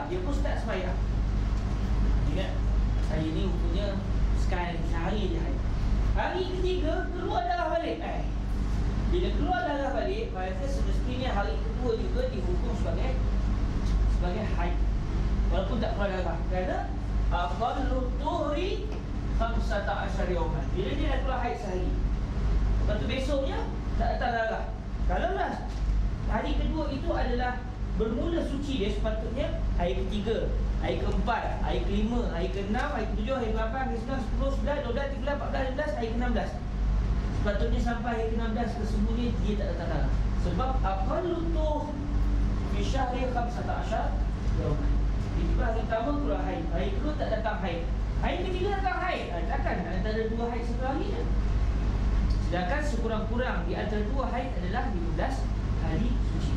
dia pun start sembahyang. Ingat, saya ni punya sekali sehari je haid. Hari ketiga keluar darah balik. Bila keluar darah balik, maka semestinya hari kedua juga dihukum sebagai haid, walaupun tak keluar darah. Kerana aqallu tuhri 15 yawman. Bila dia dah keluar haid sehari, lepas tu besoknya tak datang darah. Kalau lah hari kedua itu adalah bermula suci, dia sepatutnya hari ketiga, hari keempat, hari kelima, hari keenam, hari ketujuh, hari ke-8, hari ke-9, 10, 11, 12, 13, 14, 15, hari ke-16. Sepatutnya sampai hari ke-16 kesemuanya dia tak datang darah. Sebab aqallu tuh fi syahri 15 yawman. Itu hari pertama keluar haid, hari kedua tak datang haid, hari ketiga datang haid. Takkan antara dua haid satu hari je. Sedangkan sekurang-kurang di antara dua haid adalah 15 hari suci.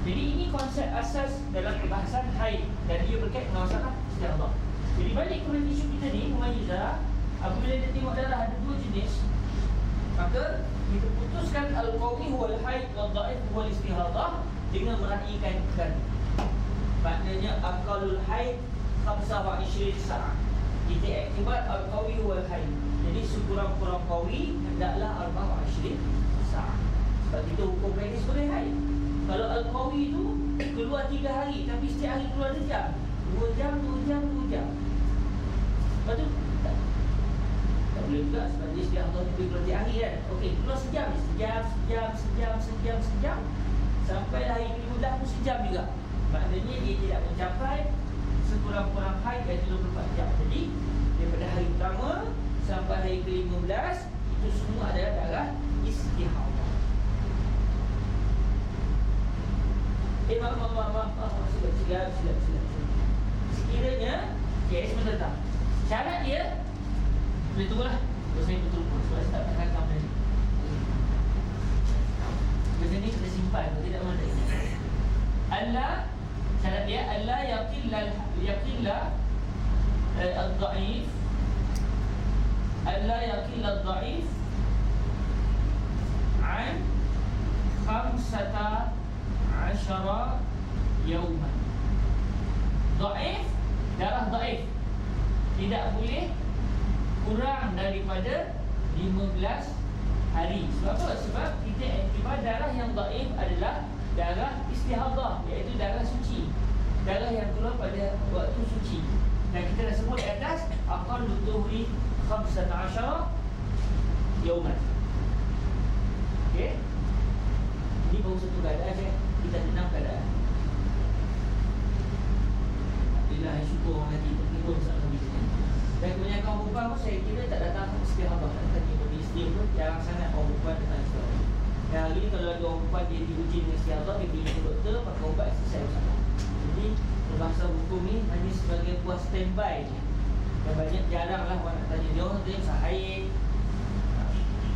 Jadi ini konsep asas dalam perbahasan haid, dan dia berkait dengan masalah istihadah. Jadi balik kepada isu kita ni, mumayyizah, apabila dia tengok darah ada dua jenis, maka kita putuskan al-qawi huwal haid wal dhaif huwal istihadah dengan meraihkan kan. Maknanya aqallul haid 25 saat. Kita iktibar al-qawi huwal haid. Jadi sekurang-kurang qawi hendaklah 24 saat. Sebab itu hukum ini sebagai haid. Kalau al-qawi itu keluar 3 hari, tapi setiap hari keluar 2 jam, 2 jam, 2 jam, 2 jam. Lepas tu tak boleh juga, sebab dia setiap tahun itu keluar 3 hari kan. Okey, keluar sejam, sejam, sampai hari ke-15 pun sejam juga. Maknanya dia tidak mencapai sekurang-kurang haid iaitu 24 jam. Jadi daripada hari pertama sampai hari ke-15 itu semua adalah darah istihadah. Silap. Sekiranya sebentar tak. Syarat dia boleh tunggulah. Saya betul pun sebab saya tak rakam tadi. Biasanya ni kita simpan, kalau tidak mana. Allah, syarat dia Allah yaqilla al-dhaif. Allah yaqilla al-dhaif an 15 yawman. Dhaif, darah dhaif tidak boleh kurang daripada 15 hari. Sebab apa? Sebab kita iktibar darah yang dhaif adalah darah istihadah, iaitu darah suci, darah yang keluar pada waktu suci. Dan kita dah sebut di atas aqallu tuhri 15 yawman. Okey, ini baru satu keadaan je. Kita ada 6 keadaan. Alhamdulillah, syukur orang hati terhibur saat habis ni. Dan kebanyakan orang perempuan pun saya kira tak datang istihadah. Tak datang di istihadah pun jarang sangat orang perempuan datang istihadah. Dan hari ni kalau ada orang perempuan dia diuji dengan istihadah, dia pergi ke doktor pakai ubat selesai bersama. Jadi berbahasa hukum ni hanya sebagai buat standby je. Dan banyak jarang lah orang nak tanya dia. Orang tanya pasal haid.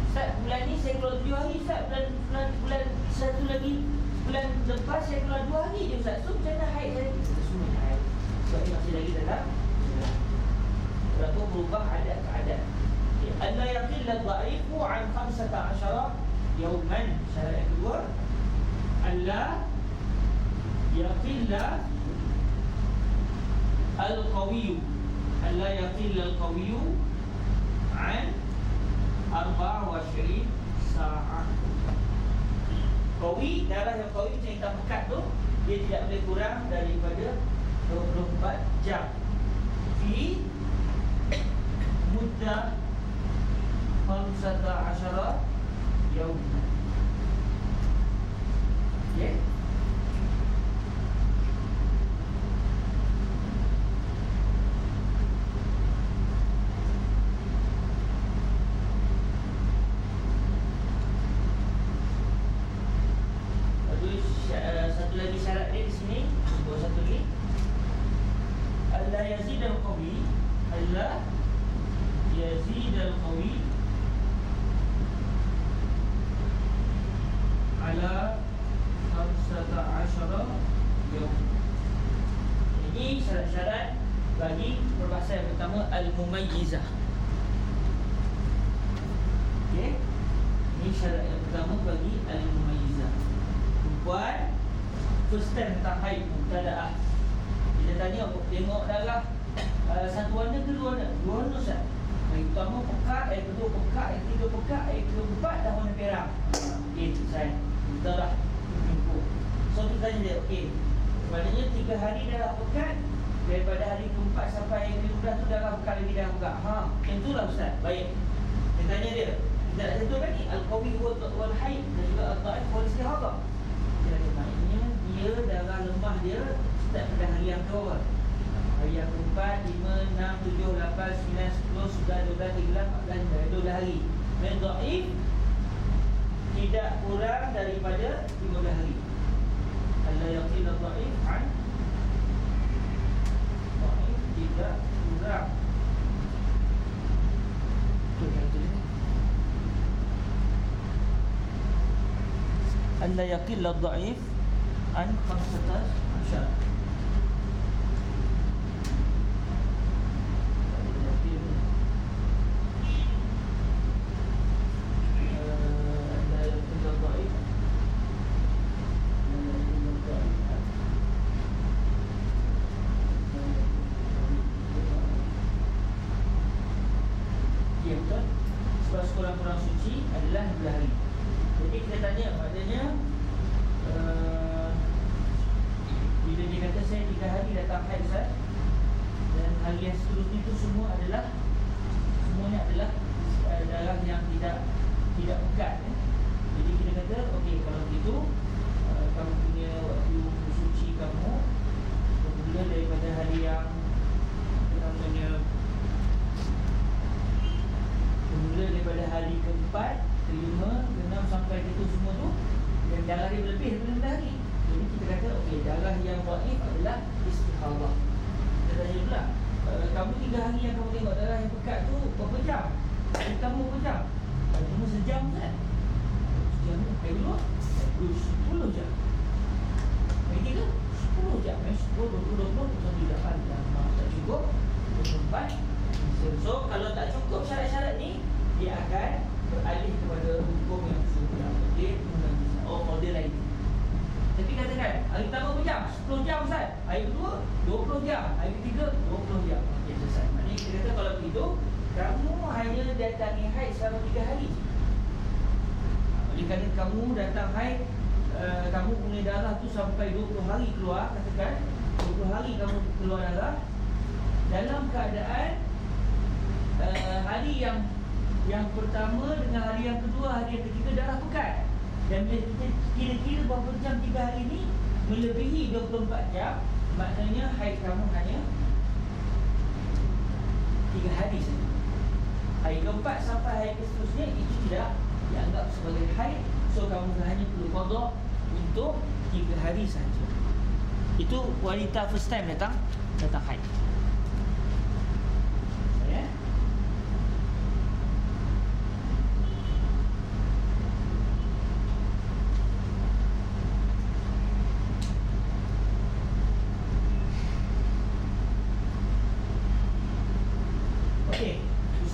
Ustaz, bulan ni saya keluar 7 hari Ustaz, bulan satu lagi, bulan lepas saya keluar 2 hari je Ustaz. So macam mana haid saya? Semua haid. Sebab ni masih lagi dalam berapa berubah adat keadaan. Allah yaqilla dha'ifu an 15 yawman. Syarat yang kedua, Allah yaqilla al-qawiyyu. Allah yaqilla al-qawiyyu an 24 saat. Qawi, darah yang qawi macam hitam pekat tu, dia tidak boleh kurang daripada 24 jam fi muddah 15 yawm. Okay. Satu lagi syarat dia di sini, satu lagi, Allah yazid al-qawi, Allah yazid al-qawi ala 15 yawm. Ini syarat-syarat bagi perbahasan yang pertama, al-mumayyizah. Okey. Ini syarat yang pertama bagi al-mumayyizah. Perempuan first time tentang haid mubtadaah. Di Kita tanya, tengok darah satu warna ke dua warna? Dua warna Ustaz. Yang pertama pekat, yang kedua pekat, yang ketiga pekat, yang keempat dah warna merah. Okey, Ustaz. Kita dah jumpa. So kita tanya dia, okey, maknanya 3 hari darah pekat, daripada hari keempat sampai hari ke-15 tu darah pekat lagi, darah pekat. Tentulah Ustaz. Baik. Kita tanya dia, kita nak tentu kan ni al-qawi wal haid dan juga al-dhaif wal istihadah. Dia kata maknanya dia darah lemah dia start pada hari yang ke-berapa? Hari yang ke-4, 5, 6, 7, 8, 9, 10, 11, 12, 13, 14, 12 hari. Dan dhaif tidak kurang daripada 15 hari. Allah yaqil dhaif an dhaif tidak kurang. Tu yang tu ni. Allah yaqil dhaif an 15 kurang-kurang suci adalah 12 hari. Jadi kita tanya, maknanya bila dia kata saya 3 hari datang haid Ustaz, dan hari yang seterusnya itu semuanya adalah darah yang tidak pekat. Jadi kita kata okey, kalau begitu kamu punya waktu suci kamu bermula daripada hari yang bermula daripada hari ke-4, ke-5, ke-6 sampai ke-7 semua tu, dan darah dia lebih daripada hari. Jadi kita kata okey, darah yang dhaif adalah istihadah. Kita tanya pula, kamu 3 hari yang kamu tengok darah yang pekat tu berapa jam? Hari kamu berapa jam? Hari kamu sejam kan? Sejam ni, hari kedua 10 jam. Hari ketiga 10 jam. 10, 20, 20, 28 jam. Tak cukup 24. So kalau tak cukup syarat-syarat ni, dia akan beralih kepada hukum yang sunnah. Dia model lain. Tapi katakan hari pertama berapa jam? 10 jam Ustaz. Hari kedua 20 jam. Hari ketiga 20 jam. Okey selesai. Maknanya kita kata kalau begitu, kamu hanya datangi haid selama 3 hari. Oleh kerana kamu datang haid, kamu punya darah tu sampai 20 hari keluar, katakan 20 hari kamu keluar darah dalam keadaan hari yang pertama dengan hari yang kedua, hari yang ketiga darah pekat. Dan bila kita kira-kira berapa jam 3 hari ni melebihi 24 jam, maknanya haid kamu hanya 3 hari saja. Hari keempat sampai hari seterusnya itu tidak dianggap sebagai haid. So kamu hanya perlu qada untuk 3 hari saja. Itu wanita first time datang haid.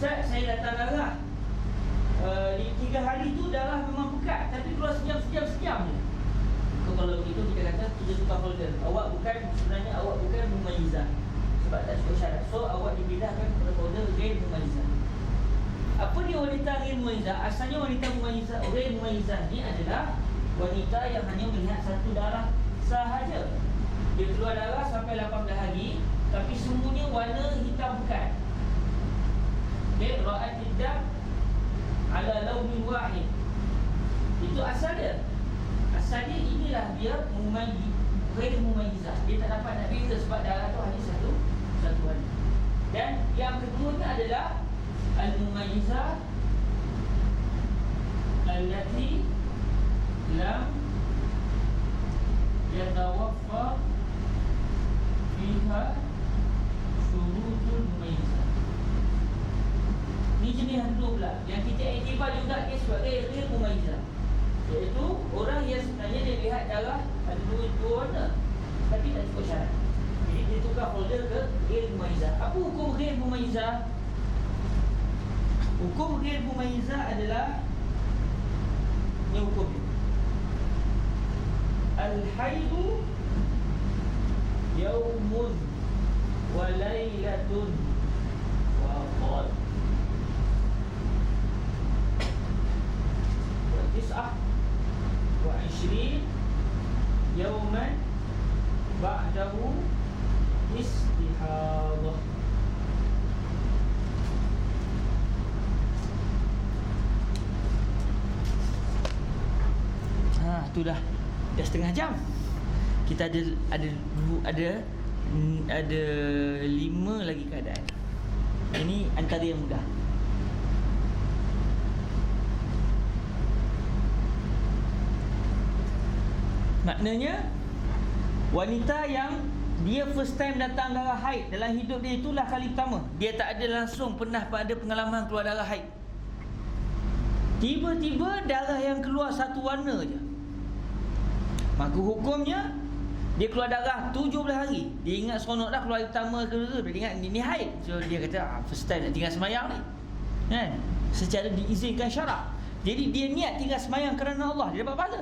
Ustaz, saya datang darah 3 hari tu darah memang pekat, tapi keluar sejam je. Kalau begitu kita kata kita tukar folder. Sebenarnya awak bukan mumayyizah, sebab tak cukup syarat. So awak dipindahkan kepada folder ghair mumayyizah. Apa dia wanita ghair mumayyizah? Asalnya wanita ghair mumayyizah ni adalah wanita yang hanya melihat satu darah sahaja. Dia keluar darah sampai 18 hari, tapi semuanya warna hitam pekat. Ra'at dam ala launin wahid. Itu asal dia. Asalnya inilah dia ghair mumayyizah. Dia tak dapat nak beza sebab darah tu hanya satu warna. Dan yang keduanya adalah al-mumayyizah allati lam yatawaffa fiha syurutul mumayyizah. Ni jenis yang kedua pula, yang kita iktibar juga dia sebagai ghair mumayyizah, iaitu orang yang sebenarnya dia lihat darah ada dua warna tapi tak cukup syarat. Jadi dia tukar folder ke ghair mumayyizah. Apa hukum ghair mumayyizah? Hukum ghair mumayyizah adalah ni hukum dia. Al-haidu yaumun wa lailatun wa qad wa tis'ah wa 20 yauman ba'dahu istihadah. Tu dah setengah jam. Kita ada 5 lagi keadaan. Ini antara yang mudah. Maknanya wanita yang dia first time datang darah haid dalam hidup dia, itulah kali pertama. Dia tak ada langsung pernah ada pengalaman keluar darah haid. Tiba-tiba darah yang keluar satu warna je. Maka hukumnya dia keluar darah 17 hari. Dia ingat seronok dah keluar hari pertama ke kedua, dia ingat ni haid. So dia kata first time nak tinggal semayang ni, kan? Secara diizinkan syarak. Jadi dia niat tinggal semayang kerana Allah, dia dapat pahala.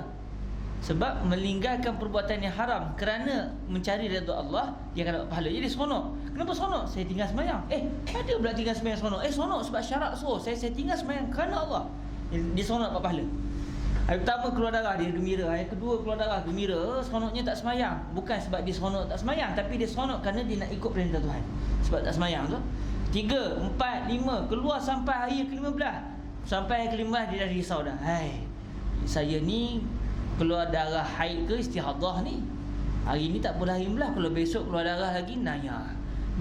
Sebab meninggalkan perbuatan yang haram kerana mencari redha Allah, dia akan dapat pahala. Jadi seronok. Kenapa seronok? Saya tinggal semayang. Ada pula tinggal semayang seronok. Seronok sebab syarak suruh saya tinggal semayang kerana Allah. Dia seronok dapat pahala. Hari pertama keluar darah, dia gembira. Hari kedua keluar darah, gembira. Seronoknya tak semayang. Bukan sebab dia seronok tak semayang, tapi dia seronok kerana dia nak ikut perintah Tuhan. Sebab tak semayang tu. 3, 4, 5, keluar sampai hari ke-15. Sampai hari ke-15 dia dah risau dah. Saya ni keluar darah haid ke istihadah ni? Hari ni tak boleh hari 15. Kalau besok keluar darah lagi, naya.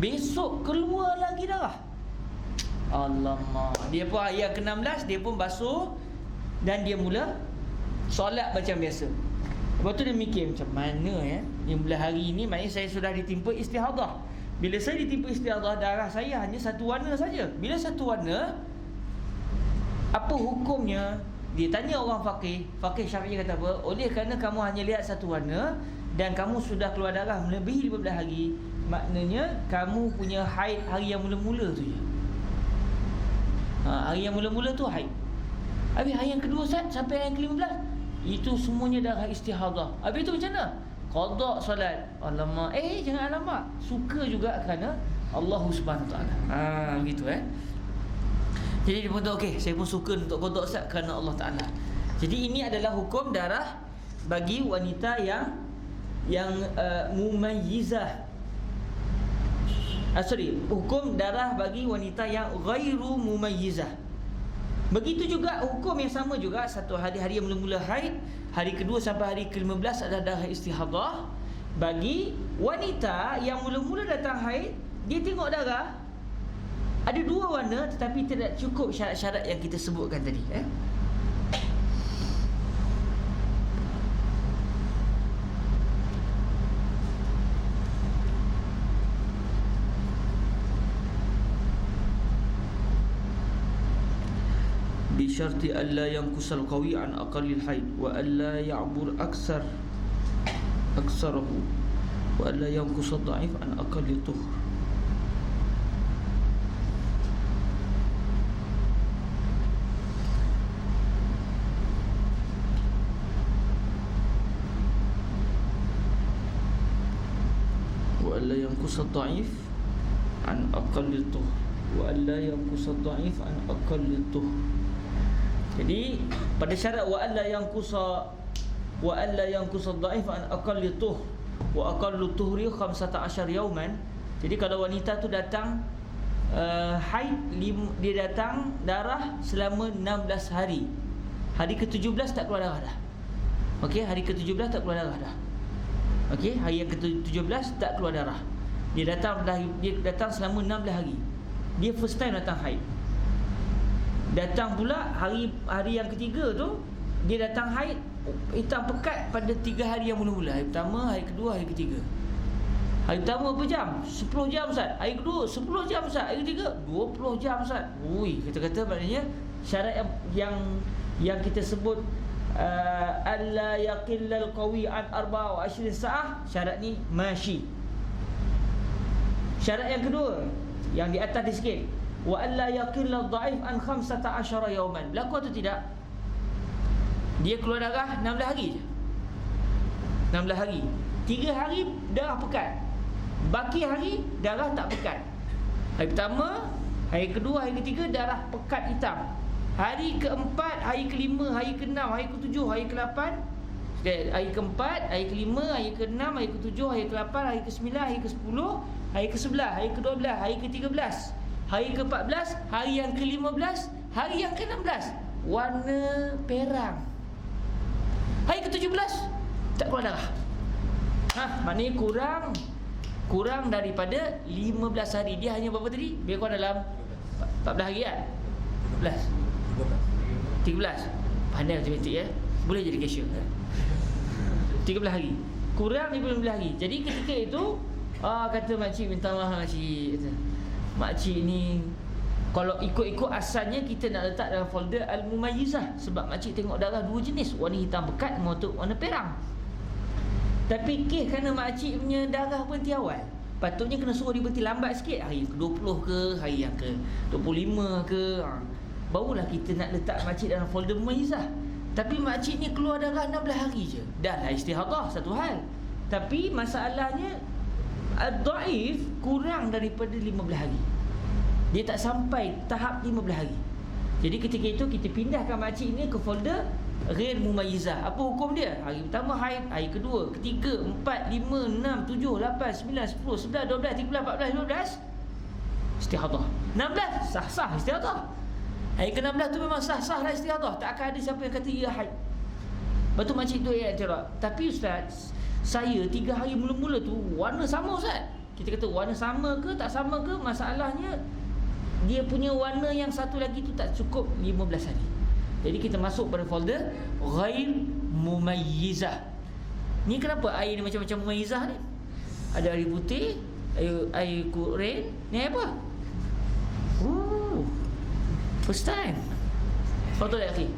Besok keluar lagi darah. Alamak. Dia pun hari ke-16 dia pun basuh dan dia mula solat macam biasa. Lepas tu dia mikir, macam mana 15 hari ni, maknanya saya sudah ditimpa istihadah. Bila saya ditimpa istihadah, darah saya hanya satu warna saja. Bila satu warna, apa hukumnya? Dia tanya orang faqih Syafi'i kata apa? Oleh kerana kamu hanya lihat satu warna dan kamu sudah keluar darah melebihi 15 hari, maknanya kamu punya haid hari yang mula-mula tu je. Hari yang mula-mula tu haid. Habis hari yang kedua sampai hari yang ke-15, itu semuanya darah istihadah. Habis tu macam mana? Qada solat. Alamak. Jangan alamak. Suka juga kerana Allah Subhanahu Wa Taala. Begitu Jadi dia pun tahu, okey, saya pun suka untuk qada Ustaz kerana Allah Taala. Jadi ini adalah hukum darah bagi wanita yang mumayyizah. Hukum darah bagi wanita yang ghairu mumayyizah. Begitu juga hukum yang sama juga, satu hari yang mula-mula haid, hari kedua sampai hari ke-15 adalah darah istihadah. Bagi wanita yang mula-mula datang haid, dia tengok darah ada 2 warna tetapi tidak cukup syarat-syarat yang kita sebutkan tadi. Bisharti alla yanqusal qawi an aqallil haid wa alla ya'bur aksarahu wa alla yanqusad dha'if an aqallit tuhur. Wa alla yanqusad dha'if an aqallit tuhur wa alla yanqusad dha'if an aqallit tuhur. Jadi pada syarat wa alla yanqusa dhaif an aqalli tuhr wa aqallu tuhri 15 yauman. Jadi kalau wanita tu datang haid, dia datang darah selama 16 hari. Hari ke-17 tak keluar darah dah. Okey, hari ke-17 tak keluar darah dah. Okey, hari yang ke-17 tak keluar darah. Dia datang selama 16 hari. Dia first time datang haid. Datang pula hari yang ketiga tu, dia datang haid hitam pekat pada 3 hari yang mula-mula. Hari pertama, hari kedua, hari ketiga. Hari pertama berapa jam? 10 jam Ustaz. Hari kedua 10 jam Ustaz. Hari ketiga 20 jam Ustaz. Kata-kata maknanya syarat yang kita sebut alla yaqillal qawi an 24 sa'ah, syarat ni masyi. Syarat yang kedua yang di atas di sikit, wa alla yaqillal dhaif an 15 yauman. Berlaku atau tidak? Dia keluar darah 16 hari je. 16 hari. 3 hari darah pekat. Baki hari darah tak pekat. Hari pertama, hari kedua, hari ketiga darah pekat hitam. Hari keempat, hari kelima, hari keenam, hari ketujuh, hari ke-8, hari keempat, hari kelima, hari keenam, hari ketujuh, hari ke-8, hari ke-9, hari ke-10, hari ke-11, hari ke-12, hari ke-13, hari ke-14, hari yang ke-15, hari yang ke-16 warna perang. Hari ke-17 tak keluar darah. Maknanya kurang daripada 15 hari. Dia hanya berapa tadi? Lebih kurang dalam 14 hari kan? 13. Pandai matematik ya. Boleh jadi cashier. 13 hari. Kurang daripada 15 hari. Jadi ketika itu kata makcik, minta maaf makcik. Makcik ni kalau ikut-ikut asalnya kita nak letak dalam folder Al-Mumayyizah. Sebab makcik tengok darah dua jenis, warna hitam pekat dengan warna perang. Tapi kerana makcik punya darah berhenti awal, patutnya kena suruh dia berhenti lambat sikit. Hari ke-20 ke, hari yang ke-25 ke, barulah kita nak letak makcik dalam folder Mumayyizah. Tapi makcik ni keluar darah 16 hari je. Dah lah istihadah, satu hal. Tapi masalahnya Ad-Dhaif kurang daripada 15 hari. Dia tak sampai tahap 15 hari. Jadi ketika itu kita pindahkan makcik ni ke folder Ghair Mumayyizah. Apa hukum dia? Hari pertama haid, hari kedua, ketiga, 4, 5, 6, 7, 8, 9, 10, 11, 12, 13, 14, 15 istihadah. 16 sah-sah istihadah. Hari ke-16 tu memang sah-sah lah istihadah. Tak akan ada siapa yang kata ia haid. Lepas tu makcik tu iktiraf. Tapi ustaz, saya 3 hari mula-mula tu warna sama ustaz. Kita kata warna sama ke tak sama ke, masalahnya dia punya warna yang satu lagi tu tak cukup 15 hari. Jadi kita masuk pada folder Ghair Mumayyizah. Ni kenapa air ni macam-macam Mumayyizah ni? Ada air putih, air kurin. Ni apa? First time. Foto dah akhi.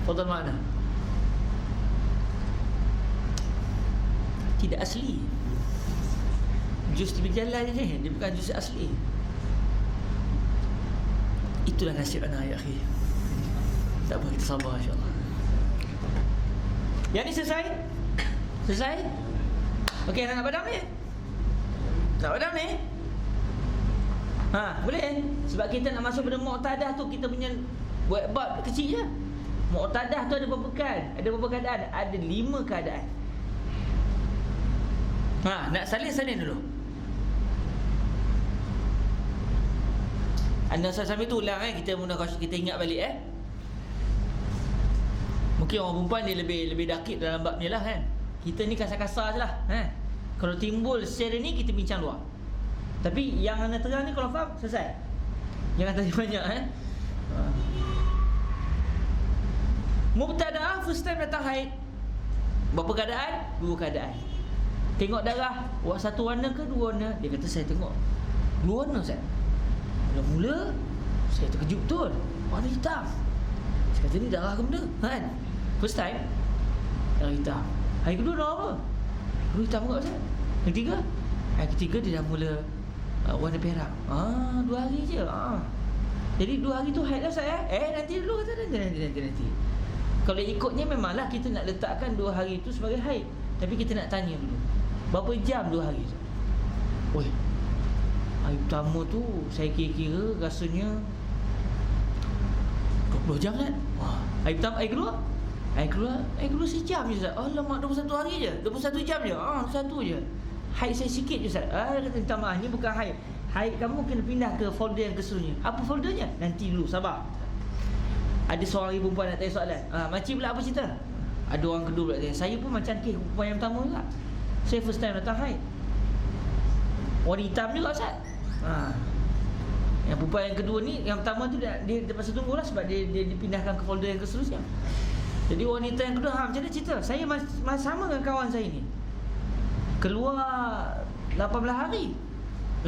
Foto mana? Tidak asli. Jus di berjalan je. Dia bukan jus asli. Itulah nasib anak ya akhi. Tak apa, kita sabar insyaAllah. Yang ni selesai? Selesai? Okey, nak padam ni? Nak padam ni? Boleh. Sebab kita nak masuk pada Mu'tadah tu, kita punya buat bab kecil je. Mu'tadah tu ada berapa kan? Ada berapa keadaan? Ada 5 keadaan. Nak salin dulu. Anda sambil tu ulang kita ingat balik Mungkin orang perempuan dia lebih dakik dalam bab ni lah kan. Kita ni kasar-kasar je lah Kalau timbul secara ni kita bincang luar. Tapi yang anda terang ni kalau faham selesai. Jangan tanya banyak Mubtada'ah first time datang haid. Berapa keadaan? 2 keadaan. Tengok darah satu warna ke 2 warna? Dia kata saya tengok 2 warna Ustaz. Mula-mula saya terkejut betul, warna hitam. Saya kata ni darah ke benda kan? First time darah hitam. Hari kedua darah apa? Darah hitam juga Ustaz. Yang ketiga? Hari ketiga dia dah mula warna perak. 2 hari je. Jadi 2 hari tu haid lah Ustaz nanti dulu kata nanti. Kalau ikutnya memanglah kita nak letakkan 2 hari tu sebagai haid. Tapi kita nak tanya dulu, berapa jam 2 hari Ustaz? Hari pertama tu saya kira-kira rasanya 20 jam kan? Hari pertama, hari kedua? Hari kedua sejam je Ustaz. Alamak, 21 hari je, 21 jam je. 21 je. Haid saya sikit je Ustaz. Dia kata minta maaf, ni bukan haid. Haid kamu kena pindah ke folder yang keseluruhnya. Apa foldernya? Nanti dulu, sabar. Ada seorang ibu perempuan nak tanya soalan. Makcik pula apa cerita? Ada orang kedua pula tanya. Saya pun macam perempuan yang pertama juga. Saya first time datang haid. Warna hitam juga Ustaz. Yang perempuan yang kedua ni, yang pertama tu dia terpaksa tunggulah sebab dia dipindahkan ke folder yang seterusnya. Jadi wanita yang kedua, macam mana cerita? Saya masih sama dengan kawan saya ni. Keluar 18 hari.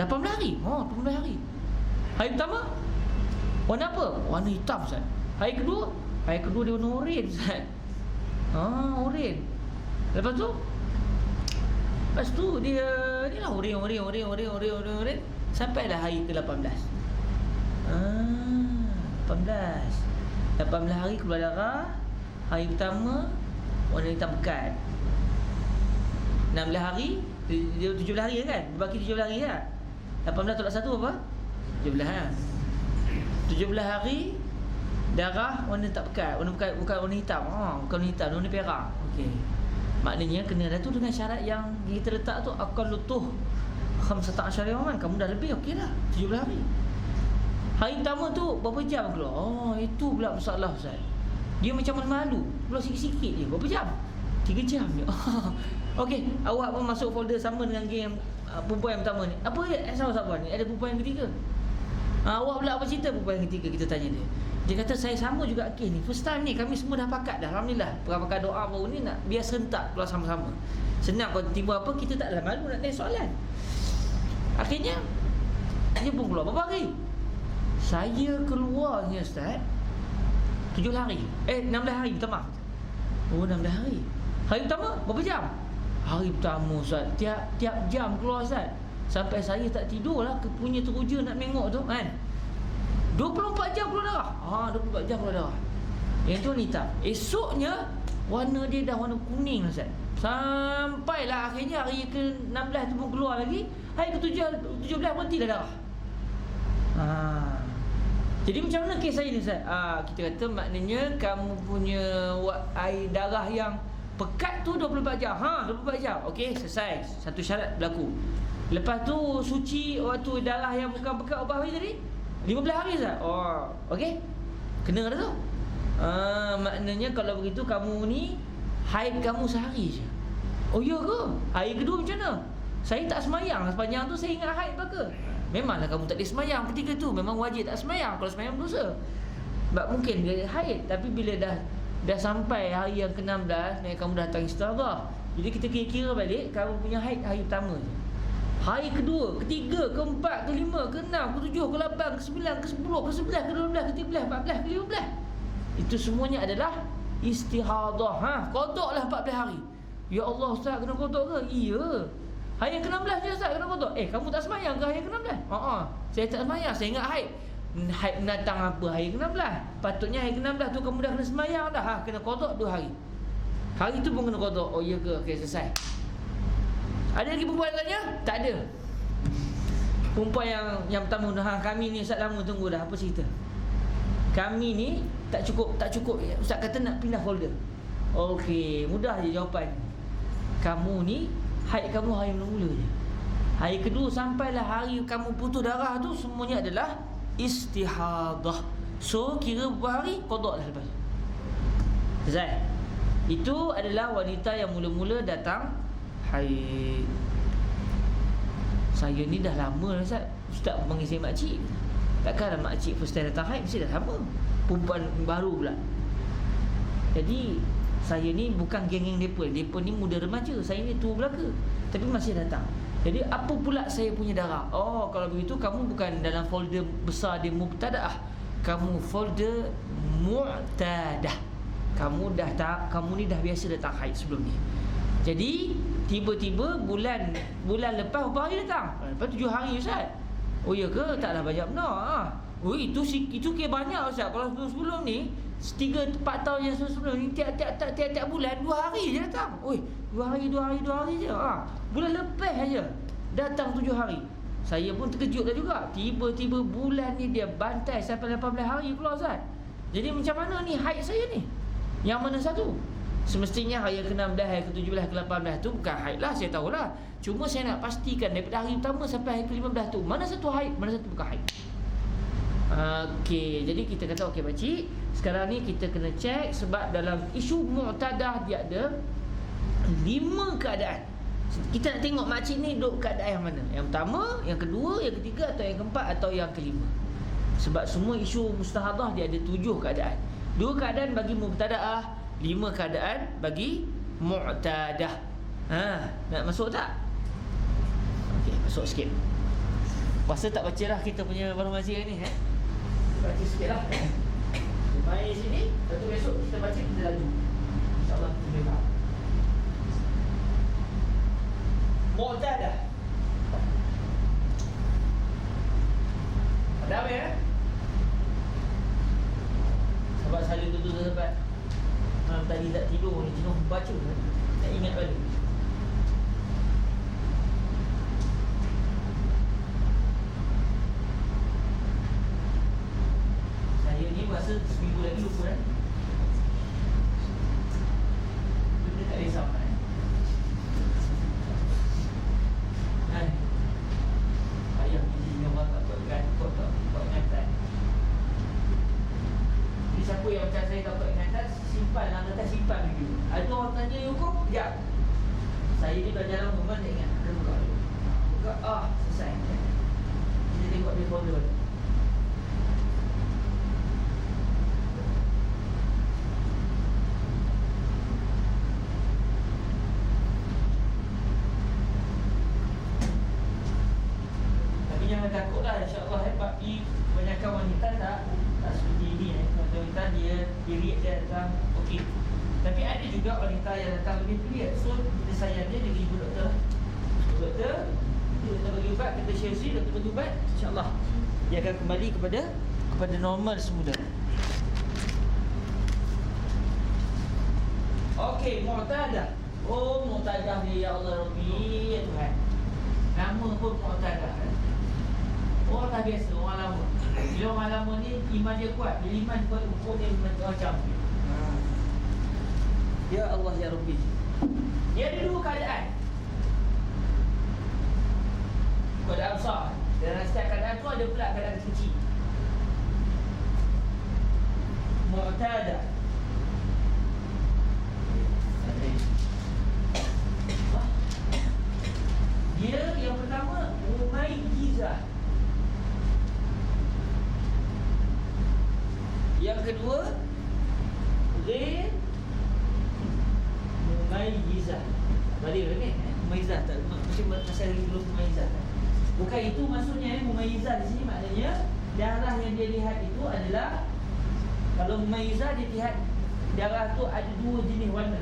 18 hari. 18 hari. Hari pertama warna apa? Warna hitam Ustaz. Hari kedua dia warna oren Ustaz. Oren. Lepas tu dia ni lah oren. Sampailah hari ke-18. 18 hari keluar darah. Hari pertama warna hitam pekat. 16 hari Dia 17 hari kan? Bagi 17 hari kan? 18 tolak 1 apa? 17 kan? 17 hari darah warna tak pekat, bukan warna hitam. Bukan warna hitam, warna perak. Okey. Maknanya kena dah tu dengan syarat yang kita letak tu akal lutuh 15 yaman. Kamu dah lebih okey dah 17 hari. Hari pertama tu berapa jam keluar? Itu pula masalah Ustaz. Dia macam malu, keluar sikit-sikit je. Berapa jam? 3 jam je. Okey, awak pun masuk folder sama dengan geng perempuan yang pertama ni. Apa asal sahabat ni? Ada perempuan yang ketiga. Awak pula apa cerita perempuan yang ketiga? Kita tanya dia. Dia kata saya sama juga kes ni. First time ni kami semua dah pakat dah. Alhamdulillah. Pakai doa baru ni nak biar serentak keluar sama-sama. Senang kalau tiba apa kita tak ada malu nak tanya soalan. Akhirnya dia pun keluar berapa hari? Saya keluarnya Ustaz 7 hari. 16 hari, minta maaf. 16 hari. Hari pertama berapa jam? Hari pertama Ustaz tiap jam keluar Ustaz. Sampai saya tak tidur lah, punya teruja nak tengok tu kan. 24 jam keluar darah. 24 jam keluar darah. Yang tu hitam. Esoknya warna dia dah warna kuning Ustaz. Sampailah akhirnya hari ke-16 tu pun keluar lagi. Hari ke-17 berhenti dah darah. Jadi macam mana kes saya ni Ustaz? Kita kata maknanya kamu punya air darah yang pekat tu 24 jam. 24 jam. Okey, selesai. Satu syarat berlaku. Lepas tu suci waktu darah yang bukan pekat berapa hari tadi? 15 hari Ustaz. Okey. Kena dah tu. Maknanya kalau begitu kamu ni haid kamu sehari je. Oh ya ke? Hari kedua macam mana? Saya tak semayang sepanjang tu, saya ingat haid ke? Memanglah kamu tak boleh semayang ketika tu. Memang wajib tak semayang. Kalau semayang dosa. Sebab mungkin dia haid. Tapi bila dah sampai hari yang ke-16 ni kamu datang istirahat. Jadi kita kira-kira balik kamu punya haid hari pertama je. Hari kedua, ketiga, keempat, kelima, keenam, ketujuh, ke-8, ke-9, ke-10, ke-11, ke-12, ke-13, 14, ke-15. Itu semuanya adalah istihadah. Qadaklah 14 hari. Ya Allah Ustaz, kena qada ke? Iya. Hari yang ke-16 je Ustaz kena qada. Kamu tak semayang ke hari yang ke-16? Saya tak semayang, saya ingat haid. Haid datang apa hari ke-16? Patutnya hari ke-16 tu kamu dah kena semayang dah. Kena qada 2 hari. Hari tu pun kena qada. Oh iya ke? Okey, selesai. Ada lagi perempuan tanya? Tak ada. Perempuan yang pertama kami ni Ustaz lama tunggu dah. Apa cerita? Kami ni tak cukup Ustaz kata nak pindah folder. Okey, mudah je jawapan. Kamu ni haid kamu hari mula-mula je. Hari kedua sampailah hari kamu putus darah tu semuanya adalah istihadah. So kira berapa hari? Qada dah lepas. Selesai. Itu adalah wanita yang mula-mula datang haid. Saya ni dah lama Ustaz. Ustaz panggil saya makcik. Takkanlah makcik first time datang haid mesti dah lama. Perempuan baru pula. Jadi saya ni bukan geng-geng mereka ni muda remaja. Saya ni tua belaka. Tapi masih datang. Jadi apa pula saya punya darah? Kalau begitu kamu bukan dalam folder besar dia mubtadaah. Kamu folder mu'tadah. Kamu ni dah biasa datang haid sebelum ni. Jadi tiba-tiba bulan lepas berapa hari datang? Lepas 7 hari Ustaz. Oh ya ke? Taklah banyak benar. Itu kira banyak Ustaz. Kalau sebelum ni 3-4 tahun yang sebelum ni tiap bulan 2 hari je datang. 2 hari je. Bulan lepas aja datang 7 hari. Saya pun terkejut dah juga. Tiba-tiba bulan ni dia bantai sampai 18 hari keluar Ustaz. Jadi macam mana ni haid saya ni? Yang mana satu? Semestinya hari ke-16, hari ke-17, ke-18 tu bukan haid lah, saya tahulah. Cuma saya nak pastikan daripada hari pertama sampai hari ke-15 tu mana satu haid, mana satu bukan haid. Okey, jadi kita kata okey pakcik, sekarang ni kita kena cek sebab dalam isu mu'tadah dia ada 5 keadaan. Kita nak tengok makcik ni duduk keadaan yang mana? Yang pertama, yang kedua, yang ketiga atau yang keempat atau yang kelima. Sebab semua isu mustahadah dia ada 7 keadaan. 2 keadaan bagi mubtadaah, 5 keadaan bagi mu'tadah. Nak masuk tak? Okey, masuk sikit. Puasa tak baca lah kita punya baru mazir ni baca sikit lah. Main sini, lepas tu besok kita baca, kita lalu. InsyaAllah kita boleh faham. Mu'tadah. Ada apa ya? Sebab saya tu sempat tadi tak tidur ni, jenuh baca. Tak ingat balik. Saya ni belajar lama pun tak ingat. Kita buka dulu. Buka, selesai. Kita tengok dia folder balik. Tapi jangan takutlah, insyaAllah sebab ni kebanyakan wanita tak seperti ini. Wanita dia period dia datang okey. Tapi ada juga wanita yang datang lebih period. So kita sayang dia pergi jumpa doktor lah. Doktor bagi ubat, kita share doktor bagi ubat, insyaAllah dia akan kembali kepada normal semula. Okey, Mu'tadah. Oh, Mu'tadah ni, ya Allah Rabbi, ya Tuhan. Nama pun Mu'tadah. Orang tak biasa, orang lama. Bila orang lama ni iman dia kuat. Bila iman kuat, ukur dia macam ya Allah ya Rabbi. Dia ada dua keadaan. Keadaan besar. Dan setiap keadaan tu ada pula keadaan kecil. Mu'tadah. Dia yang pertama Mumayyizah. Yang kedua Ghair Mumayyizah. Balik ni Mumayyizah tak mesti pasal lagi belum Mumayyizah. Bukan itu maksudnya. Mumayyizah di sini maknanya darah yang dia lihat itu adalah, kalau Mumayyizah dia lihat darah tu ada dua jenis warna.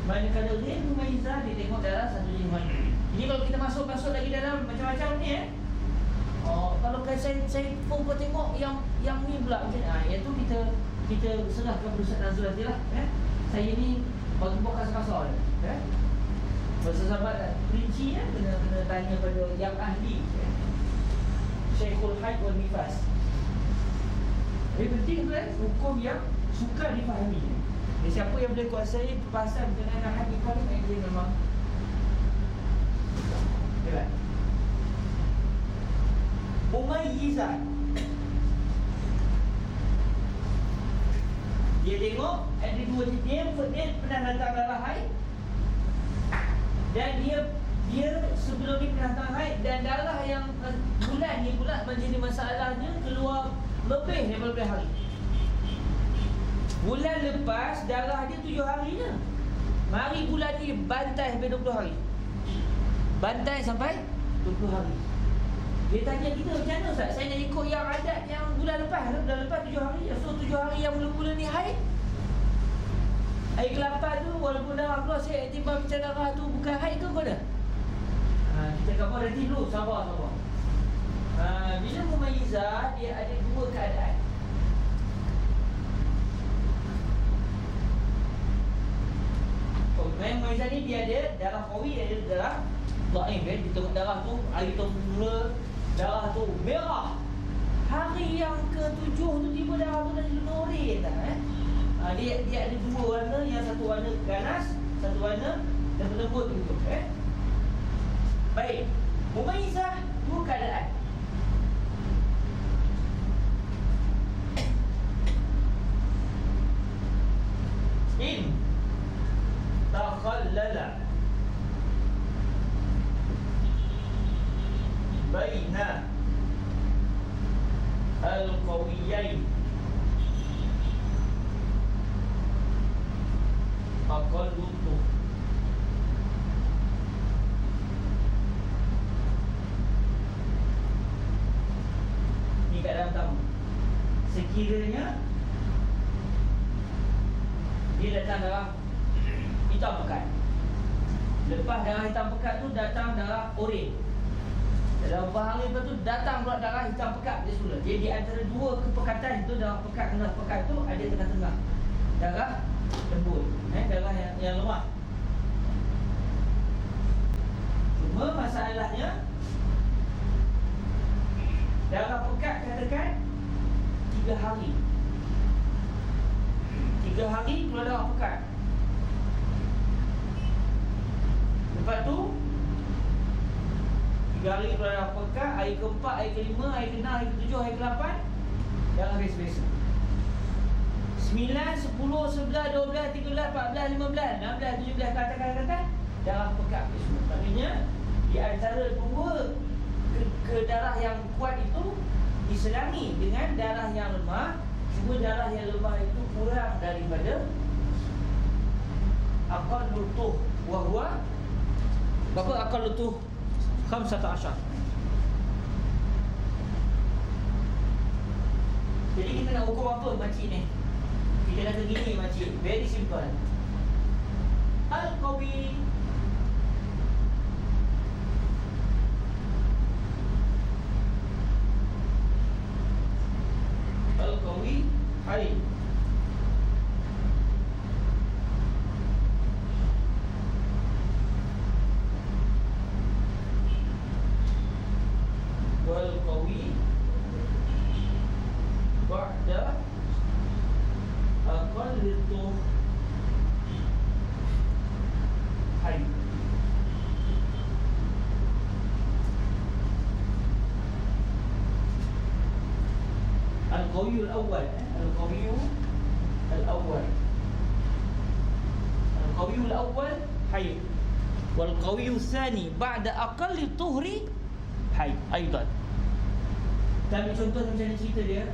Manakala Ghair Mumayyizah dia tengok darah satu jenis warna. Ini kalau kita masuk lagi dalam macam-macam ni kalau saya pun tengok yang ni pula macam yang tu kita serahkan pada Ustaz Nazrul nantilah. Saya ni bagi buat kasar-kasar dia. Masa sahabat rinci kena tanya pada yang ahli. Syekhul Haid wal Nifas. Ini penting hukum yang suka difahami. Siapa yang boleh kuasai perbahasan berkenaan Haid Nifas ni, dia memang hebat. Mumayyizah. Dia tengok ada dua jenis. Dia pernah datang darah haid. Dan dia sebelum ni pernah datang haid. Dan darah yang bulan ni pula menjadi masalahnya keluar lebih daripada hari. Bulan lepas darah dia 7 hari je. Mari bulan ni bantai sampai 20 hari. Bantai sampai 20 hari. Dia tanya kita, macam mana Ustaz? Saya nak ikut yang adat yang bulan lepas 7 hari je. So 7 hari yang mula-mula ni haid. Air kelapa tu walaupun darah keluar, saya timbang macam darah tu bukan haid ke kau dah? Kita khabar nanti dulu, sabar. Bila Mumayyizah, dia ada dua keadaan. Mumayyizah ni dia ada darah qawi, ada darah dhaif. Dia tengok darah tu, air tu mula darah tu merah. Hari yang ke-7 tu tiba darah tu dah jadi oren dah. Dia ada dua warna, yang satu warna ganas, satu warna dan lembut begitu. Baik. Mumayyizah dua keadaan. In takhallala baina al-qawiyain aqallutu. Ni keadaan pertama. Sekiranya dia datang darah hitam pekat. Lepas darah hitam pekat tu datang darah oren. Dalam beberapa hari lepas tu datang pula darah hitam pekat dia semula. Jadi antara dua kepekatan tu, darah pekat dengan pekat tu ada tengah-tengah. Darah lembut, darah yang lemah. Cuma masalahnya darah pekat katakan 3 hari. 3 hari keluar darah pekat. Lepas tu 3 hari keluar darah pekat. Hari ke-4, hari ke-5, hari ke-6, hari ke-7, hari ke-8 darah biasa-biasa. 9, 10, 11, 12, 13, 14, 15, 16, 17 katakan darah pekat tersebut. Maknanya di antara dua ke darah yang kuat itu diselangi dengan darah yang lemah. Cuma darah yang lemah itu kurang daripada akal lutuh. Wahwa berapa akal lutuh? 15. Jadi kita nak hukum apa makcik ni? Kita kata gini makcik, very simple. Al-Qawi hari wal-Qawi ba'da aqallitu hari. Al-Qawi al-awwal, Al-Qawi al-awwal, Al-Qawi al-awwal hayd, wal-Qawi al-thani ba'da aqalli tuhri hayd aidan. Kita ambil contoh macam ni cerita dia.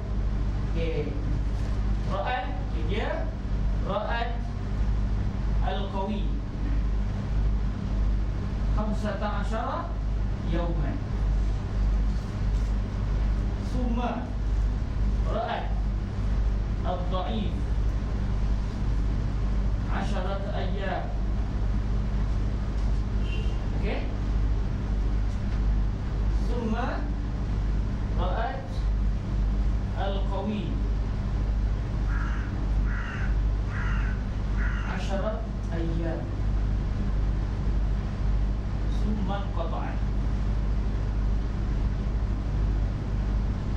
Okey. Ra'at, dia Ra'at al-Qawi 15 yawman. Summa Ra'at al-Dha'if 10 ayyam. Okey. Summa Ra'at al-Qawi 10 ayyam. Summa qata'a.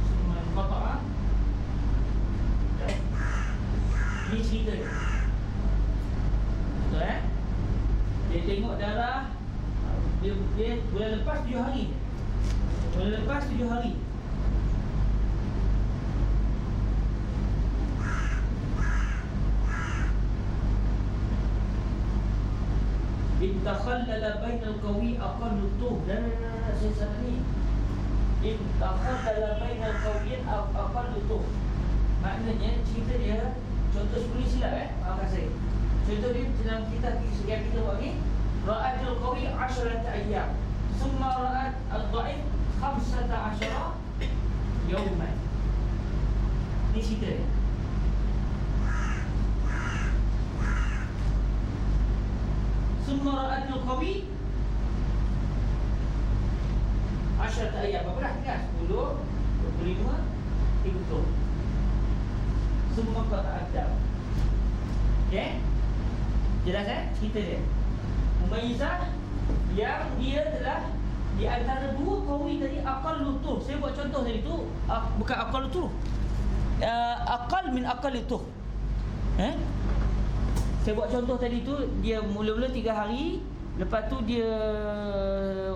Summa qata'a. Ini cerita dia. Betul Dia tengok darah. Dia bulan lepas 7 hari. Bulan lepas 7 hari. Intakhallala bainal qawi aqallu tuh. Dan saya salah ni. Intakhallala bainal qawi aqallu tuh. Maknanya cerita dia, contoh sebelum silap maafkan saya. Contoh dia dalam kitab yang kita buat ni, Ra'atul Qawi 10 ayyam. Summa ra'at al-dha'if 15 yawman. Ini cerita dia. Summa ra'atul Qawi 10 ayyam. Berapa dah? 10, 25, 30. Semua kau tak ada. Okay? Jelas cerita dia. Mumayyizah yang dia telah di antara dua qawi tadi, akal lutuh. Saya buat contoh tadi tu, bukan akal lutuh, akal min akal lutuh. Saya buat contoh tadi tu, dia mula-mula 3 hari, lepas tu dia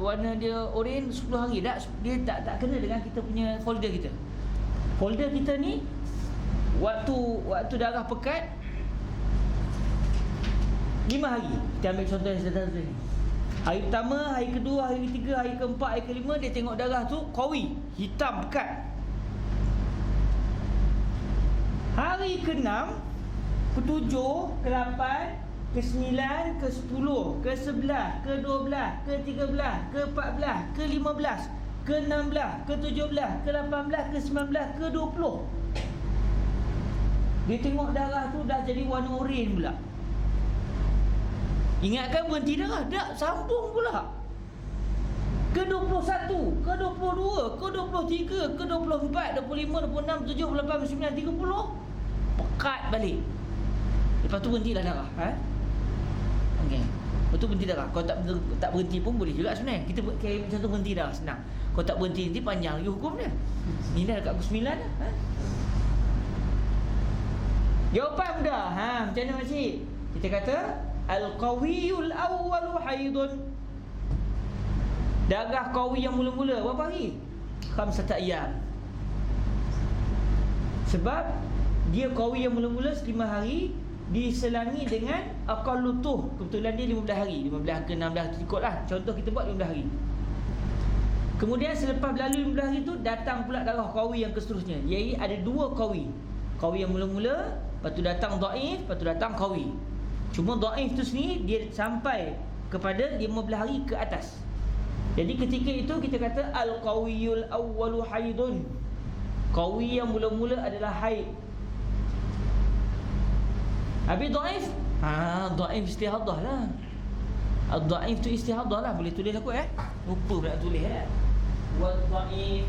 warna dia oren 10 hari. Dia tak kena dengan kita punya folder kita. Folder kita ni Waktu darah pekat 5 hari. Kita ambil contoh yang sederhana ni. Hari pertama, hari kedua, hari ketiga, hari keempat, hari kelima, dia tengok darah tu qawi, hitam pekat. Hari ke-6, ke-7, ke-8, ke-9, ke-10, ke-11, ke-12, ke-13, ke-14, ke-15, ke-16, ke-17, ke-18, ke-19, ke-20. Dia tengok darah tu dah jadi warna oren pula. Ingatkan berhenti darah, tak, sambung pula. Ke-21, ke-22, ke-23, ke-24, 25, 26, 27, 28, 29, 30. Pekat balik. Lepas tu berhentilah darah. Okey. Lepas tu berhenti darah. Kalau tak berhenti pun boleh juga sebenarnya. Kita macam tu berhenti darah senang. Kalau tak berhenti, nanti panjang lagi hukum dia. Ni dah dekat pukul 9 dah. Jawapan mudah. Macam mana makcik? Kita kata al-qawiyul awwalu haidun. Darah qawi yang mula-mula berapa hari? 15 ayyam. Sebab dia qawi yang mula-mula 5 hari, diselangi dengan aqallutuh. Kebetulan dia 15 hari, 15 ke 16 ikutlah. Contoh kita buat 15 hari. Kemudian selepas berlalu 15 hari tu datang pula darah qawi yang seterusnya. Iaitu ada dua qawi. Qawi yang mula-mula, lepas tu datang dhaif, lepas tu datang qawi. Cuma dhaif tu sendiri dia sampai kepada 15 hari ke atas. Jadi ketika itu kita kata al-qawiyul awwalu haidun. Qawi yang mula-mula adalah haid. Habis dhaif, dhaif istihadah lah. Al-dhaif tu istihadah lah. Boleh tulis aku lupa pula tulis wal-dhaif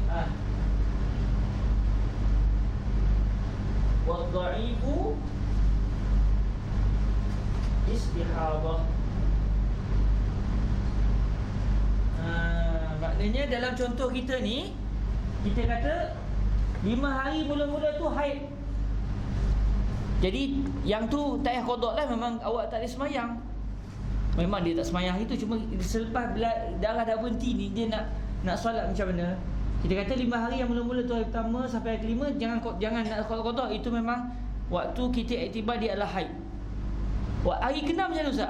wal-dhaifu istihadah. Maknanya dalam contoh kita ni, kita kata 5 hari mula-mula tu haid. Jadi yang tu tak payah qada lah. Memang awak tak ada semayang. Memang dia tak semayang itu. Cuma selepas darah dah berhenti ni, dia nak solat macam mana? Kita kata 5 hari yang mula-mula tu, hari pertama sampai hari kelima, jangan nak qada. Itu memang waktu kita iktibar dia adalah haid. Hari ke-6 macam mana Ustaz?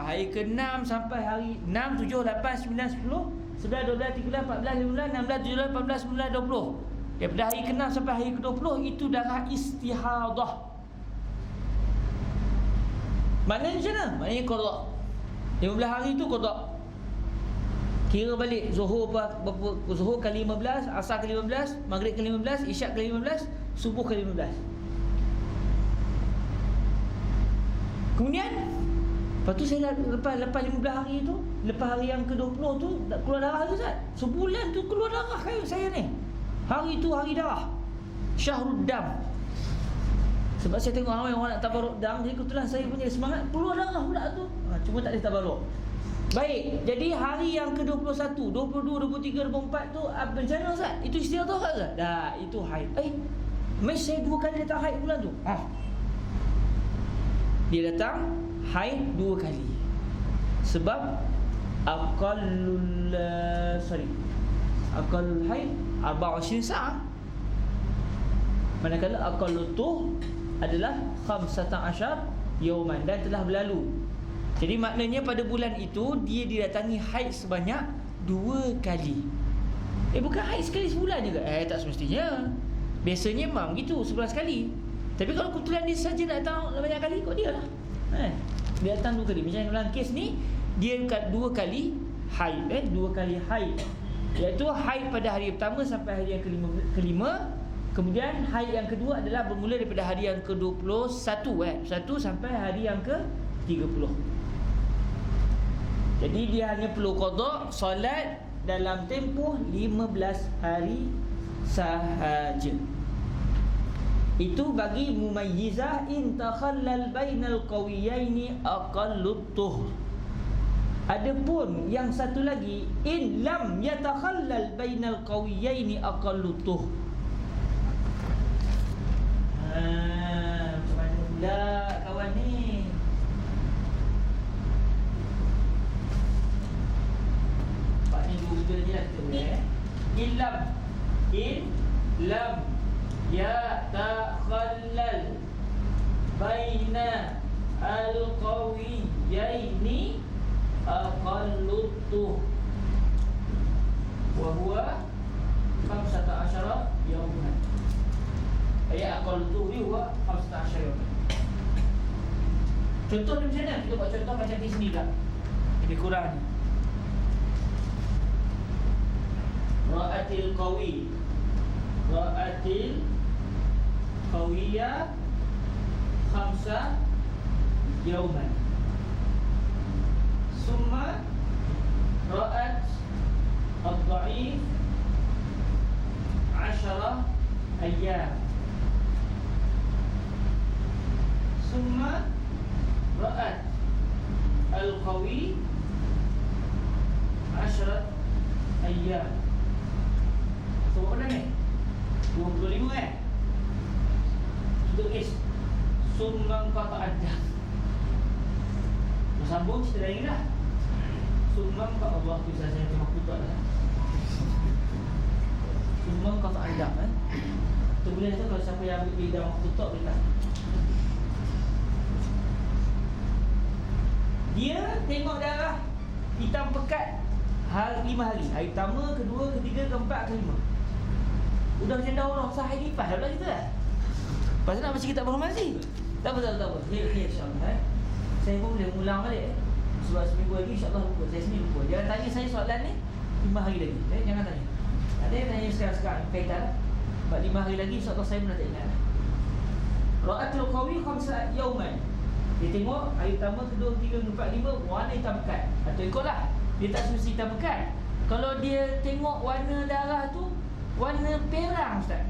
Hari ke-6 sampai hari 6, 7, 8, 9, 10, 11, 12, 13, 14, 15, 16, 17, 18, 19, 20. Daripada hari ke-6 sampai hari ke-20 itu darah istihadah. Maknanya macam mana? Maknanya qada. 15 hari tu qada. Kira balik Zuhur Zuhur kali 15, Asar kali 15, Maghrib kali 15, Isyak kali 15, Subuh kali 15. Kemudian lepas tu saya lepas 15 hari tu, lepas hari yang ke-20 tu keluar darah ke Ustaz? Sebulan tu keluar darah saya ni. Hari tu hari darah, Syahrud Dam. Sebab saya tengok ramai orang nak tabaruk dam, jadi kebetulan saya punya semangat keluar darah pula tu. Cuma tak ada tabaruk. Baik, jadi hari yang ke-21, 22, 23, 24 tu macam mana Ustaz? Itu istihadah tak Ustaz? Dah, itu haid. Mes saya 2 kali datang haid bulan tu. Dia datang haid 2 kali. Sebab aqallul haid 24 sa'ah. Manakala aqallutuh adalah 15 yauman dan telah berlalu. Jadi maknanya pada bulan itu dia didatangi haid sebanyak 2 kali. Bukan haid sekali sebulan juga. Tak semestinya. Biasanya memang gitu, sebulan sekali. Tapi kalau kebetulan dia saja datang banyak kali, kok dia lah. Dia datang 2 kali. Macam dalam kes ni, dia 2 kali haid. 2 kali haid. Iaitu haid pada hari pertama sampai hari yang kelima. Kemudian haid yang kedua adalah bermula daripada hari yang ke-21 1 sampai hari yang ke-30. Jadi dia hanya perlu qada solat dalam tempoh 15 hari sahaja. Itu bagi mumayyizah in takhallal bainal qawiyaini aqallut tuhr. Adapun yang satu lagi, in lam yatakhallal bainal qawiyaini aqallut tuhr. Macam mana pula kawan ni? Pak ni dua je lah kita boleh. In lam yatakhallal baina al-qawiyaini aqallut tuhr wa huwa 15 yawman. Ayat aqallut tuhr huwa 15 yawman. Contoh dia macam mana? Kita buat contoh macam di sini tak? Lebih kurang ni. Ra'atil qawiyya 5 yawman. Summa ra'at ad-dha'if 10 ayyam. Summa ra'at al-qawi 10 ayyam. So berapa ni? 25 Kita tulis Summa qata ad-dam. Sambung cerita lain lah. Summa qata Allah tu saya cuma putar lah. Summa qata ad-dam tu boleh tu kalau siapa yang ambil bidang putar boleh tak? Dia tengok darah hitam pekat 5 hari. Hari pertama, kedua, ketiga, keempat, kelima. Udah macam dah orang sah hari lepas dah pula kita lah. Pasal nak baca kitab Bahmasi. Tak apa. Ya, insyaAllah saya pun boleh ulang balik sebab seminggu lagi insyaAllah lupa. Saya sendiri lupa. Jangan tanya saya soalan ni 5 hari lagi. Jangan tanya. Ada yang tanya sekarang kaitan lah. Sebab 5 hari lagi insyaAllah saya pun tak ingat. Ra'atul qawi khamsa yauman. Dia tengok hari pertama, kedua, ketiga, keempat, lima, warna hitam pekat. Atau ikutlah, dia tak semesti hitam pekat. Kalau dia tengok warna darah tu warna perang, Ustaz,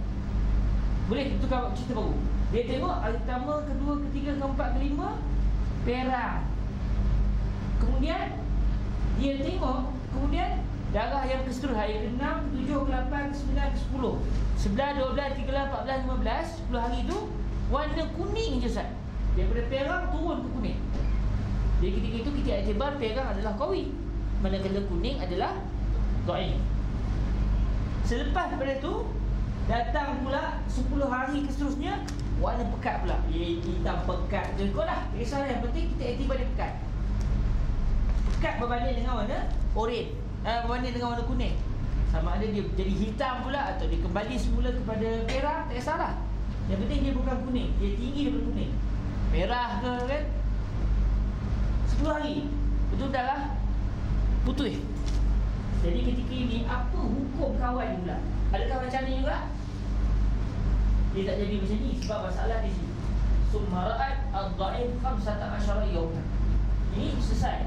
boleh, itu cerita baru. Dia tengok hari pertama, kedua, ketiga, keempat, kelima, perang. Kemudian dia tengok darah yang keseterusnya, hari ke-6, ke-7, ke-8, ke-9, ke-10, 11, 12, 13, 14, 15, 10 hari tu warna kuning je, Ustaz. Daripada perang turun ke kuning. Jadi ketika itu kita iktibar perang adalah qawi, manakala kuning adalah dhaif. Selepas daripada tu datang pula 10 hari seterusnya warna pekat pula. Hitam pekat je kot lah. Kisah yang penting kita iktibar dia pekat. Pekat berbanding dengan warna oranye, berbanding dengan warna kuning. Sama ada dia jadi hitam pula atau dia kembali semula kepada perang, tak kisahlah. Yang penting dia bukan kuning, dia tinggi daripada kuning. Merah ke kan, 10 hari itu dah lah putih. Jadi ketika ini apa hukum kawan pula? Adakah macam ni juga? Dia tak jadi macam ni sebab masalah di sini. Summara'at ad-dha'if 15 yawman. Ini selesai.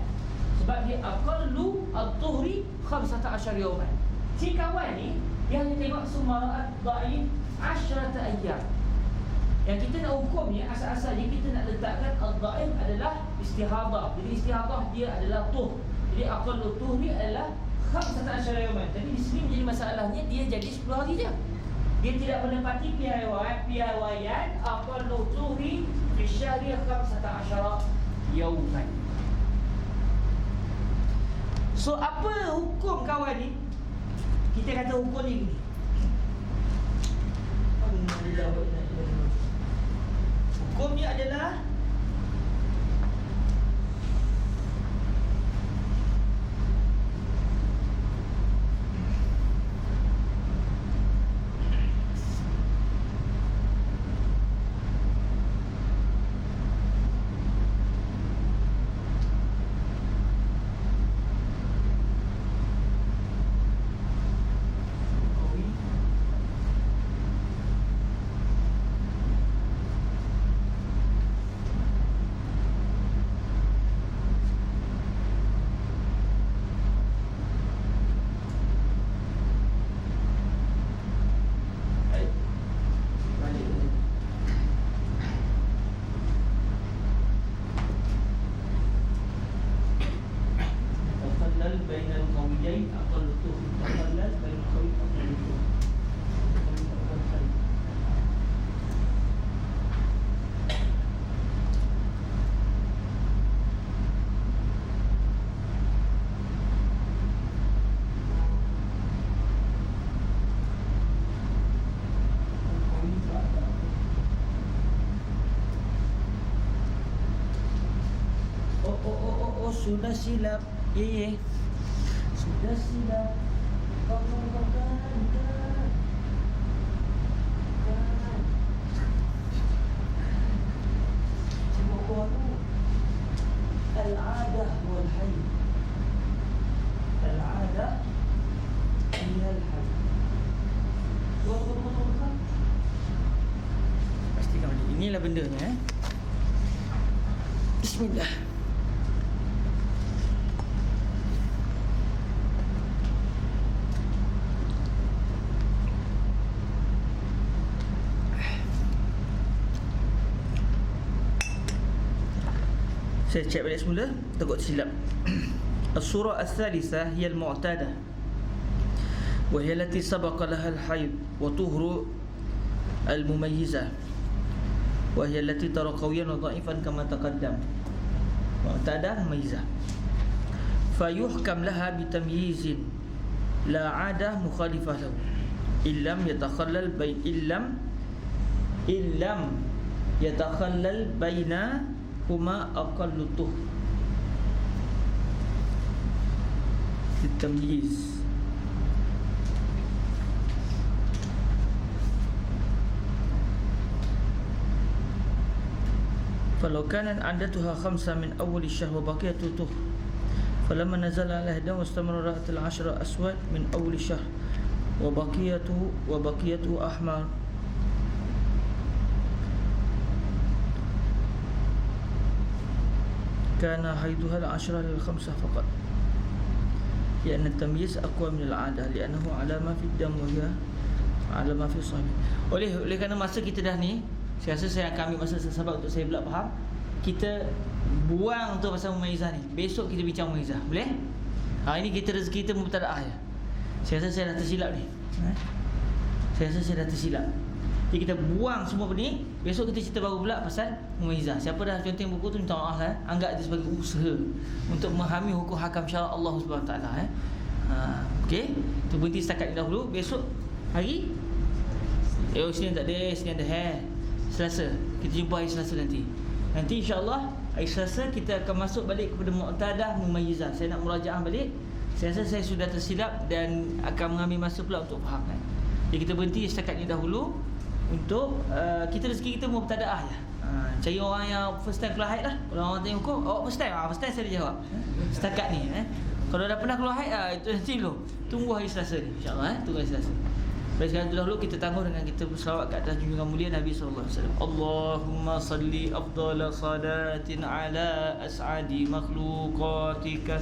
Sebab dia aqallu ad-dhuhri 15 yawman. Si kawan ni dia hanya tengok summara'at ad-dha'if 10 ayyam. Yang kita nak hukum ni asal-asalnya kita nak letakkan ad-dha'if adalah istihadah. Jadi istihadah dia adalah tuh. Jadi aqallu tuh ni adalah 15 yawman. Tapi di sini menjadi masalahnya dia jadi 10 hari je. Dia tidak menepati piawaian aqallu tuhri fi syahri 15 yawman. So apa hukum kawan ni? Kita kata hukum ni gini. Hukumnya adalah sudah silap. Ya. Sudah silap. Bukan. Cuma aku al-adah wal hayy. Al-adah wal hayy. Bukan. Pastikan inilah bendanya. Bismillah. Saya cek balik semula, takut silap. As-surah al-thalithah hiya al-mu'tadah wa hiya allati sabaqa laha al-hayd wa tuhru al-mumayyizah wa hiya allati tara qawiyan wa dha'ifan kama taqaddam. Mu'tadah mumayyizah. Fayuhkam laha bitamyizin la 'adah mukhalifah lahu illam yatakhallal yatakhallal baina huma aqallu tuh. Tamyiz. فلو كانت عدتها 5 من أول الشهر وبقيته طهر فلما نزل على دم واستمر رأت العشر أسود من أول الشهر وبقيته أحمر كان حيضها العشرة للخمسة فقط لأن التمييز أقوى من العادة لأنه على ما في الدم وهي على ما في صحيح. Oleh kerana masa kita dah ni, saya rasa saya akan ambil masa sahabat untuk saya pula faham. Kita buang tu pasal mumayyizah ni. Besok kita bincang mumayyizah. Boleh? Ini kita rezeki kita mubtadaah je. Saya rasa saya dah tersilap ni. Saya rasa saya dah tersilap. Jadi kita buang semua benda ni. Besok kita cerita baru pula pasal mumayyizah. Siapa dah conteng buku tu minta maaf anggap dia sebagai usaha untuk memahami hukum hakam syarak Allah Subhanahu Wa Taala Okey. Tu berhenti setakat ni dahulu. Besok hari Senin tak ada, Senin ada Selasa. Kita jumpa hari Selasa nanti. Nanti insya-Allah hari Selasa kita akan masuk balik kepada mu'tadah mumayyizah. Saya nak murajaah balik. Saya rasa saya sudah tersilap dan akan mengambil masa pula untuk faham Jadi kita berhenti setakat ni dahulu untuk kita rezeki kita mubtadaah je. Cari orang yang first time keluar haid lah. Kalau orang tanya hukum, awak first time? First time saya dah jawab. Setakat ni Kalau dah pernah keluar haid itu nanti belum. Tunggu hari Selasa ni insya-Allah tunggu hari Selasa. Baik, sekarang tu dahulu kita tangguh dengan kita berselawat kat atas junjungan mulia Nabi sallallahu alaihi wasallam. Allahumma salli afdhala salatin ala as'adi makhluqatika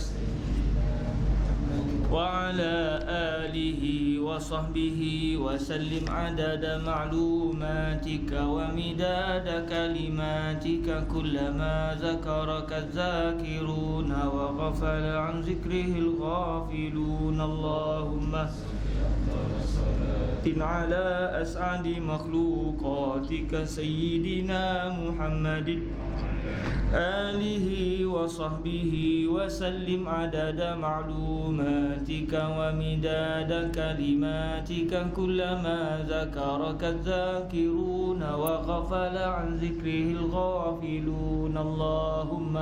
wa ala alihi wa sahbihi wa sallim adada ma'lumatika wa midada kalimatika kullama zakaraka zakiruna wa ghafala an zikrihil ghafilun. Allahumma على أسعد مخلوقاتك سيدنا محمد آله وصحبه وسلم عدد معلوماتك ومداد كلماتك كلما ذكرك الذاكرون وغفل عن ذكره الغافلون. اللهم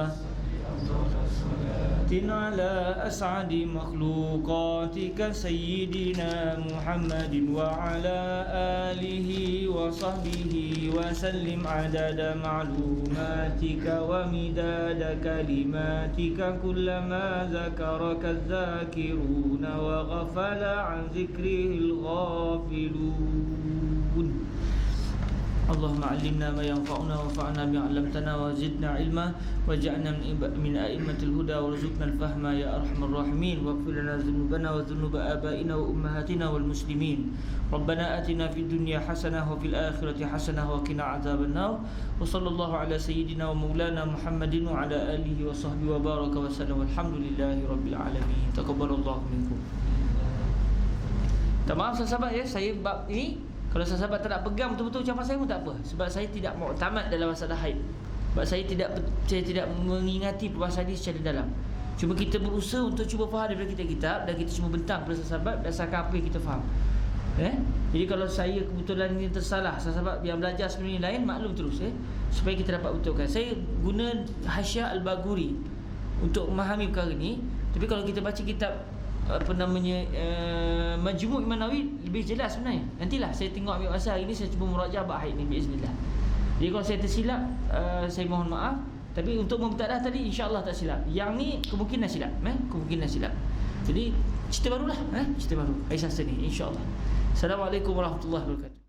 على أسعد مخلوقاتك سيدنا محمد وعلى آله وصحبه وسلم عدد معلوماتك ومداد كلماتك كلما ذكرك الذاكرون وغفل عن ذكره الغافلون. اللهم علمنا ما ينفعنا وانفعنا بما علمتنا وزدنا علما واجعلنا من أئمة الهدى وارزقنا الفهم يا أرحم الراحمين واغفر لنا ذنوبنا وذنوب آبائنا وأمهاتنا والمسلمين. ربنا آتنا في الدنيا حسنة وفي الآخرة حسنة وقنا عذاب النار. وصلى الله على سيدنا ومولانا محمد وعلى آله وصحبه وبارك وسلم والحمد لله رب العالمين. تقبل الله منكم. Maaf sahabat saya bab ini kalau sahabat tak nak pegang betul-betul ucapan saya pun tak apa. Sebab saya tidak muktamad dalam masalah haid. Sebab saya tidak mengingati perbahasan ini secara dalam. Cuma kita berusaha untuk cuba faham daripada kitab-kitab dan kita cuma bentang kepada sahabat berdasarkan apa yang kita faham. Jadi kalau saya kebetulan ini tersalah, sahabat yang belajar sebelum ini lain, maklum terus supaya kita dapat betulkan. Saya guna Hasyiah Al-Baghuri untuk memahami perkara ini. Tapi kalau kita baca kitab Majmu' Imam Nawawi lebih jelas sebenarnya. Nantilah saya tengok ambil masa hari ni, saya cuba murajaah bab haid ni biiznillah. Jadi kalau saya tersilap, saya mohon maaf. Tapi untuk mubtadaah tadi insya-Allah tak silap. Yang ni kemungkinan silap, kemungkinan silap. Jadi cerita barulah, cerita baru hari Selasa ni insya-Allah. Assalamualaikum warahmatullahi wabarakatuh.